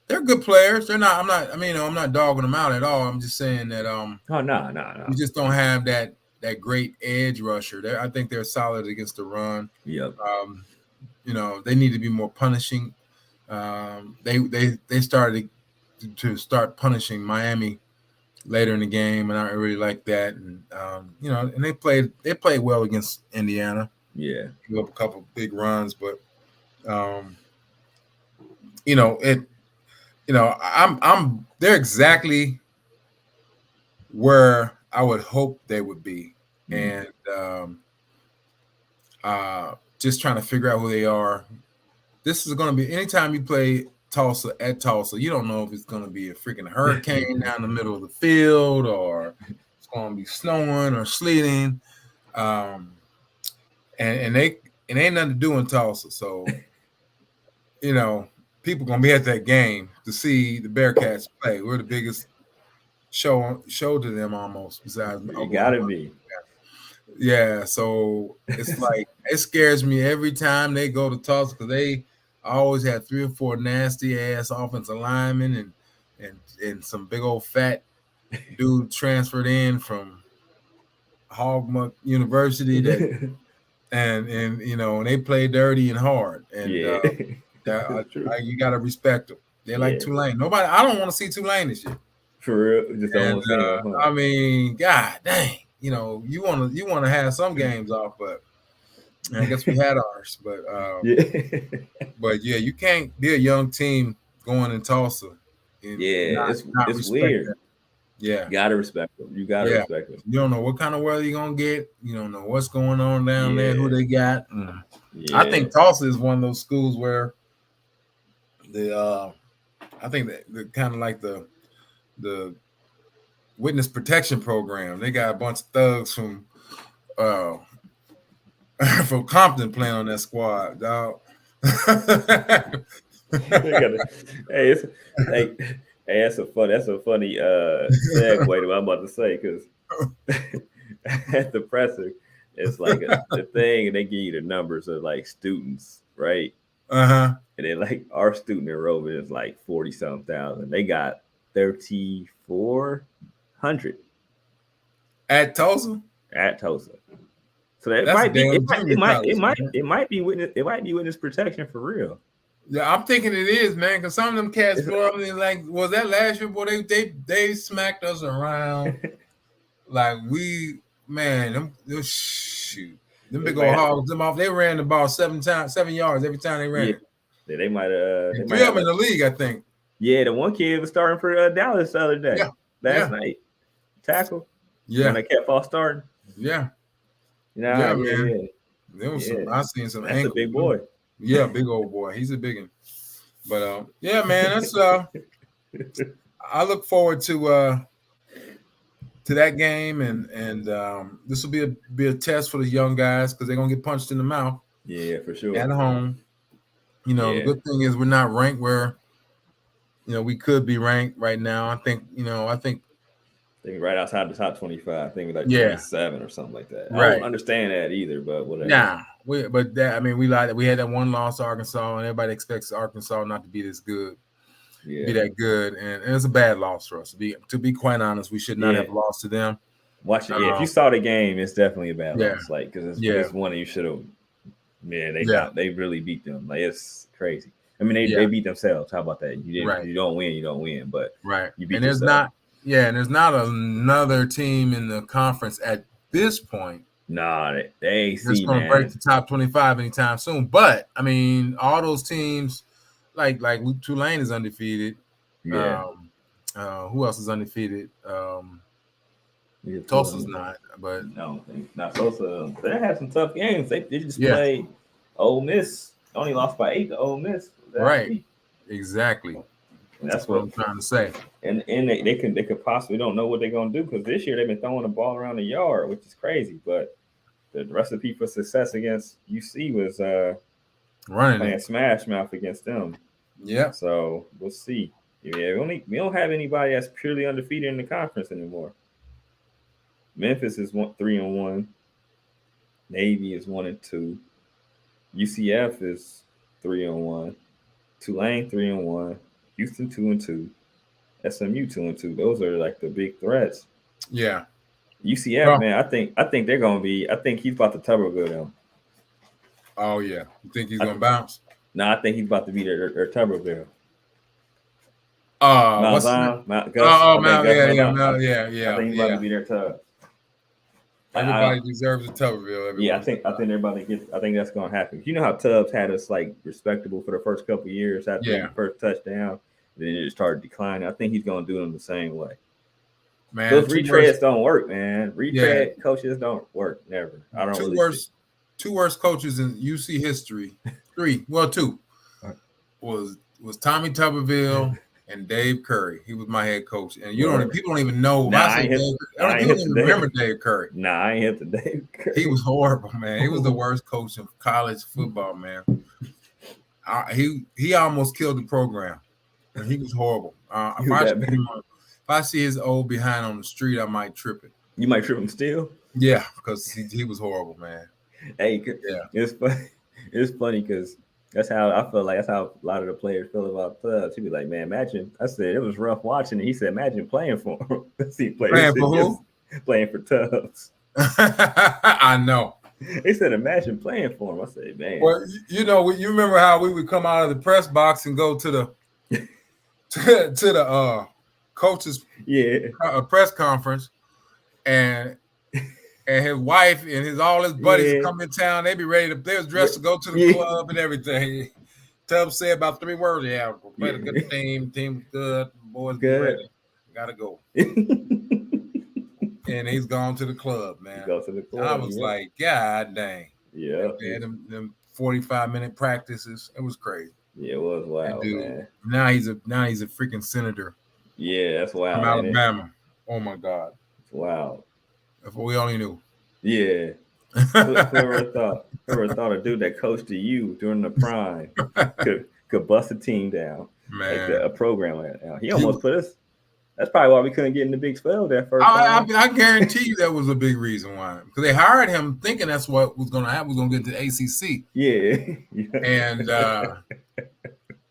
S3: they're good players. They're not. I'm not dogging them out at all. I'm just saying that.
S1: No.
S3: We just don't have that great edge rusher. I think they're solid against the run.
S1: Yep.
S3: They need to be more punishing. They started to start punishing Miami later in the game, and I really like that. And and they played well against Indiana.
S1: Yeah,
S3: gave up a couple big runs, but they're exactly where I would hope they would be, and just trying to figure out who they are. This is going to be, anytime you play Tulsa at Tulsa, you don't know if it's going to be a freaking hurricane down the middle of the field, or it's going to be snowing or sleeting. And they ain't nothing to do in Tulsa, so people gonna be at that game to see the Bearcats play. We're the biggest show to them almost, besides
S1: You
S3: Oklahoma.
S1: gotta be.
S3: Yeah, so it's like it scares me every time they go to Tulsa because they always have 3 or 4 nasty ass offensive linemen and some big old fat dude transferred in from Hogmuck University that and they play dirty and hard and you gotta respect them. They're like Tulane. I don't want to see Tulane this year.
S1: For real, just don't want to see them.
S3: I mean, God dang, you want to have some games off, but I guess we had ours. But but yeah, you can't be a young team going in Tulsa.
S1: It's weird.
S3: Them. Yeah,
S1: you gotta respect them. You gotta respect them.
S3: You don't know what kind of weather you're gonna get. You don't know what's going on down there, who they got. I think Tulsa is one of those schools where I think the kind of like the witness protection program. They got a bunch of thugs from Compton playing on that squad, dog.
S1: That's a funny segue to what I'm about to say, because at the presser, it's like the thing, and they give you the numbers of like students, right? And then like our student enrollment is like 40-something thousand. They got 3,400
S3: at Tulsa.
S1: So that it might be witness protection for real.
S3: Yeah, I'm thinking it is, man. Because some of them cats go up and like, was that last year? Boy, they smacked us around like them big old hogs. Them off. They ran the ball 7 yards every time they ran.
S1: Yeah, they might have.
S3: 3 of them in the league, I think.
S1: Yeah, the one kid was starting for Dallas the other day. Last night, tackle.
S3: Yeah,
S1: when they kept false starting.
S3: Yeah.
S1: Man.
S3: There was I seen some.
S1: That's a big boy.
S3: Yeah, big old boy. He's a big one. But yeah, man, that's I look forward to that game, and this will be a test for the young guys because they're gonna get punched in the mouth.
S1: Yeah, for sure.
S3: At home. The good thing is we're not ranked where we could be ranked right now. I think
S1: right outside the top 25. I think we're like 27 or something like that.
S3: Right.
S1: I don't understand that either, but whatever.
S3: Nah, we had that one loss to Arkansas, and everybody expects Arkansas not to be this good, be that good, and it's a bad loss for us. To be quite honest, we should not have lost to them.
S1: Watch it. If you saw the game, it's definitely a bad loss. Like because it's one you should have. Man, they really beat them. Like it's crazy. I mean, they beat themselves. How about that? You don't win, but you beat
S3: and there's
S1: yourself.
S3: there's not another team in the conference at this point.
S1: Nah, they ain't
S3: it's going to break the top 25 anytime soon. But I mean, all those teams, like Tulane is undefeated.
S1: Yeah.
S3: Who else is undefeated? Tulsa's not, but
S1: no, not Tulsa. They had some tough games. They just played Ole Miss. Only lost by 8 to Ole Miss.
S3: Right. Exactly.
S1: And that's what
S3: I'm trying to say.
S1: And they could possibly don't know what they're gonna do because this year they've been throwing the ball around the yard, which is crazy. But the recipe for success against UC was playing smash mouth against them.
S3: Yeah.
S1: So we'll see. Yeah, we don't have anybody that's purely undefeated in the conference anymore. Memphis is 3-1. Navy is 1-2. UCF is 3-1. Tulane 3-1. Houston 2-2. SMU 2-2. Those are like the big threats.
S3: Yeah.
S1: UCF, man, I think they're gonna be. I think he's about to Tuberville them.
S3: Oh yeah, you think he's gonna bounce?
S1: No, I think he's about to be their Tuberville.
S3: Mount
S1: Zion,
S3: Mount yeah.
S1: I think he's about to be their Tub.
S3: Everybody deserves a Tuberville.
S1: I think everybody gets. I think that's gonna happen. You know how Tubbs had us like respectable for the first couple of years after the first touchdown, then it started declining. I think he's gonna do them the same way.
S3: Man,
S1: those retreads don't work, man. Retread coaches don't work. Never. I don't.
S3: Two worst coaches in UC history. 2 was Tommy Tuberville and Dave Curry. He was my head coach. And people don't even know.
S1: Nah,
S3: People don't even remember Dave Curry.
S1: Nah, I ain't hit the Dave Curry.
S3: He was horrible, man. He was the worst coach in college football, man. He almost killed the program. And he was horrible. If I see his old behind on the street, I might trip it.
S1: You might trip him still?
S3: Yeah, because he was horrible, man.
S1: Hey, yeah, it's funny. It's funny because that's how I feel like that's how a lot of the players feel about Tubbs. He'd be like, "Man, imagine." I said it was rough watching it. He said, "Imagine playing for him."
S3: Playing for who?
S1: Playing for Tubbs.
S3: I know.
S1: They said, "Imagine playing for him." I said, "Man."
S3: Well, you remember how we would come out of the press box and go to the to the coaches' press conference, and his wife and all his buddies would come in town. They be ready they was dressed to go to the club and everything. Tubbs said about 3 words. Yeah, we played a good team. Team was good. Boys good. Ready. Gotta go. And he's gone to the club, man.
S1: Go to the club.
S3: I was like, God dang.
S1: Yeah.
S3: Them 45-minute practices. It was crazy.
S1: Yeah, it was wild, man.
S3: Now he's a freaking senator.
S1: Yeah, that's wild.
S3: From Alabama. Oh my God.
S1: Wow.
S3: If we only knew.
S1: Yeah. Whoever thought a dude that coached to you during the prime could bust a team down.
S3: Man.
S1: Like a program like that. He almost put us. That's probably why we couldn't get in the Big 12 that first time.
S3: I guarantee you that was a big reason why. Because they hired him thinking that's what was going to happen. Was going to get to the ACC.
S1: Yeah.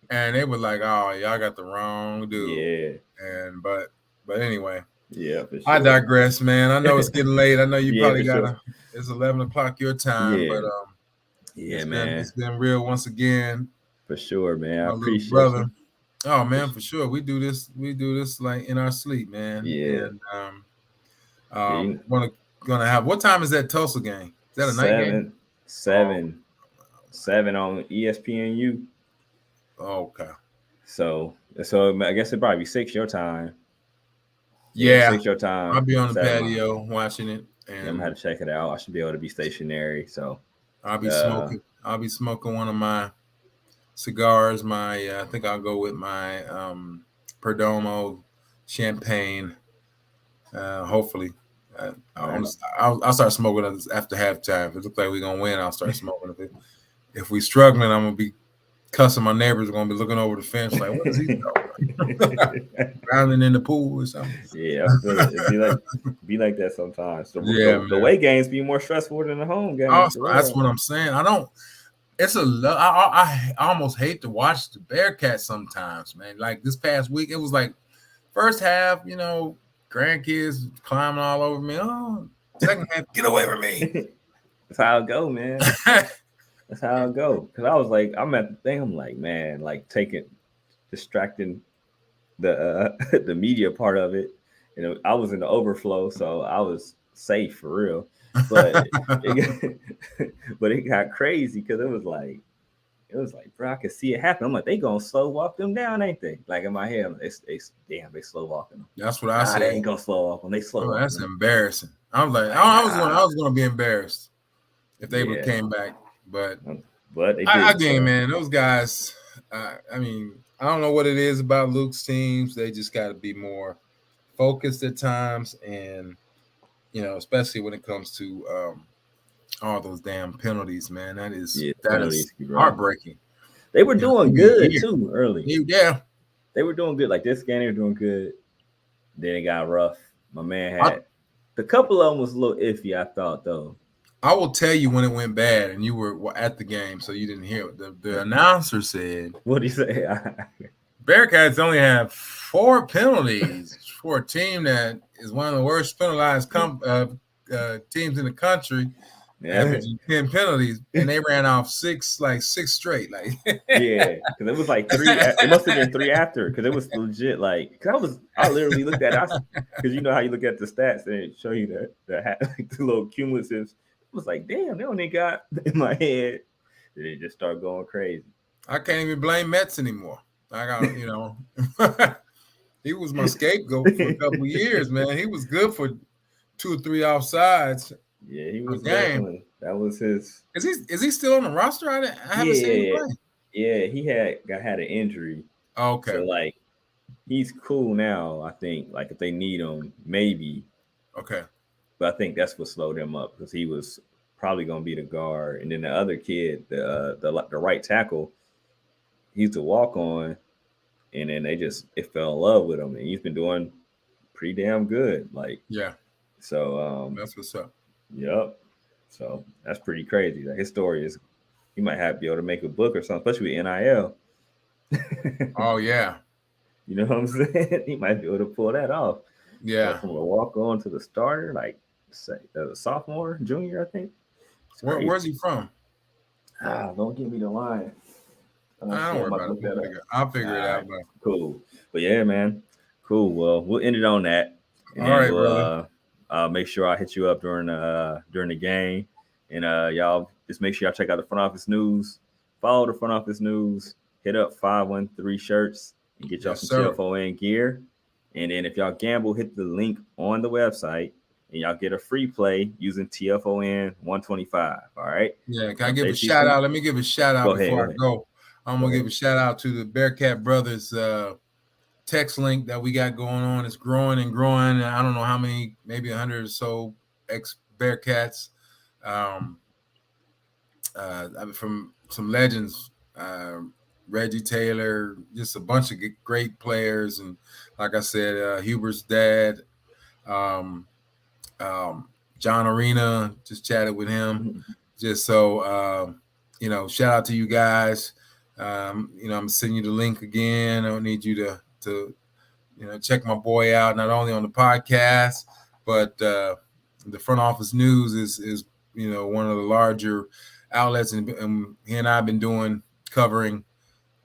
S3: And they were like, "Oh, y'all got the wrong dude."
S1: Yeah.
S3: But anyway.
S1: Yeah, for sure.
S3: I digress, man. I know it's getting late. I know you probably it's 11 o'clock your time.
S1: Yeah.
S3: But
S1: man.
S3: It's been real once again.
S1: For sure, man. I appreciate
S3: brother.
S1: You.
S3: Oh man, for sure. We do this like in our sleep, man.
S1: Yeah.
S3: And gonna have what time is that Tulsa game? Is that a night game?
S1: 7 on ESPNU.
S3: Okay.
S1: So I guess it'd probably be 6 your time.
S3: Yeah.
S1: 6 your time.
S3: I'll be on the patio watching it. And
S1: I'm gonna have to check it out. I should be able to be stationary. So
S3: I'll be smoking. I'll be smoking one of my cigars. I think I'll go with my Perdomo champagne. Hopefully, I'll start smoking after halftime. If it looks like we're gonna win, I'll start smoking. If we're struggling, I'm gonna be cussing. My neighbors are gonna be looking over the fence like, "What is he doing?" Drowning in the pool or something.
S1: Yeah, I feel it. Be like that sometimes. The away games be more stressful than the home games.
S3: That's what I'm saying. I almost hate to watch the Bearcats sometimes, man. Like this past week, it was like first half, grandkids climbing all over me. Oh, second half, get away from me.
S1: That's how it go, man. That's how it go. Because I was like, I'm at the thing. I'm like, man, like distracting the media part of it. I was in the overflow, so I was safe for real. But it got crazy because it was like, bro, I could see it happen. I'm like, they gonna slow walk them down, ain't they? Like in my head, they slow walking them.
S3: That's what I said.
S1: They ain't gonna slow walk them. They slow.
S3: Oh, that's embarrassing. I was like, I was gonna be embarrassed if they came back, but
S1: they did.
S3: Again, man, those guys. I mean, I don't know what it is about Luke's teams. They just got to be more focused at times, and especially when it comes to all those damn penalties, man. That is heartbreaking.
S1: They were doing good too early.
S3: Yeah,
S1: they were doing good. Like this game, they were doing good. Then it got rough. My man had the couple of them was a little iffy. I thought though.
S3: I will tell you when it went bad, and you were at the game, so you didn't hear it. The announcer said,
S1: "What did he say?"
S3: Bearcats only have 4 penalties for a team that is one of the worst penalized teams in the country, averaging 10 penalties, and they ran off 6 straight. Like,
S1: yeah, because it was like 3. It must have been 3 after, because it was legit. Like, I literally looked at it, because you know how you look at the stats and it show you the little cumulatives. It was like, damn, they only got in my head. Then it just started going crazy.
S3: I can't even blame Mets anymore. I got, he was my scapegoat for a couple of years, man. He was good for 2 or 3 offsides.
S1: Yeah, he was game. That was his.
S3: Is he still on the roster? I haven't seen him play.
S1: Yeah, he had an injury.
S3: Okay.
S1: So he's cool now. I think like if they need him, maybe.
S3: Okay.
S1: But I think that's what slowed him up because he was probably going to be the guard, and then the other kid, the right tackle, he's the walk on, and then it fell in love with him, and he's been doing pretty damn good. Like
S3: Yeah.
S1: so,
S3: That's what's up.
S1: yep. So that's pretty crazy. Like his story is, he might have to be able to make a book or something, especially with NIL.
S3: Oh yeah.
S1: You know what I'm saying? He might be able to pull that off. Go
S3: Yeah.
S1: from a walk on to the starter, like say a sophomore, junior, I think.
S3: Where's he from?
S1: Don't give me the line.
S3: I don't worry about it. I'll figure it out. But
S1: Cool. But yeah, man. Cool. Well, we'll end it on that. And
S3: all
S1: then
S3: right,
S1: we'll
S3: brother.
S1: make sure I hit you up during the game. And y'all just make sure y'all check out the front office news. Follow the front office news. Hit up 513 shirts and get y'all
S3: Yes,
S1: some
S3: sir.
S1: TFON gear. And then if y'all gamble, hit the link on the website and y'all get a free play using TFON 125. All right.
S3: Yeah, can I give a shout out? Let me give a shout out before I go. I'm gonna give a shout out to the Bearcat Brothers text link that we got going on. It's growing and growing. I don't know how many, maybe 100 or so ex Bearcats. From some legends, Reggie Taylor, just a bunch of great players, and like I said, Hubert's dad, John Arena, just chatted with him. Just so shout out to you guys. I'm sending you the link again. I don't need you to check my boy out, not only on the podcast, but the front office news is one of the larger outlets, and he and I have been covering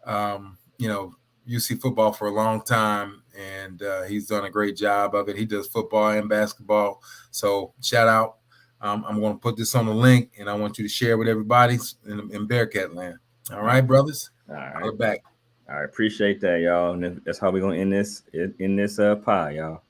S3: UC football for a long time, and he's done a great job of it. He does football and basketball. So shout out. I'm going to put this on the link, and I want you to share with everybody in Bearcat land. All right, brothers.
S1: All right.
S3: We're back.
S1: All right. Appreciate that, y'all. And that's how we're going to end this pod, y'all.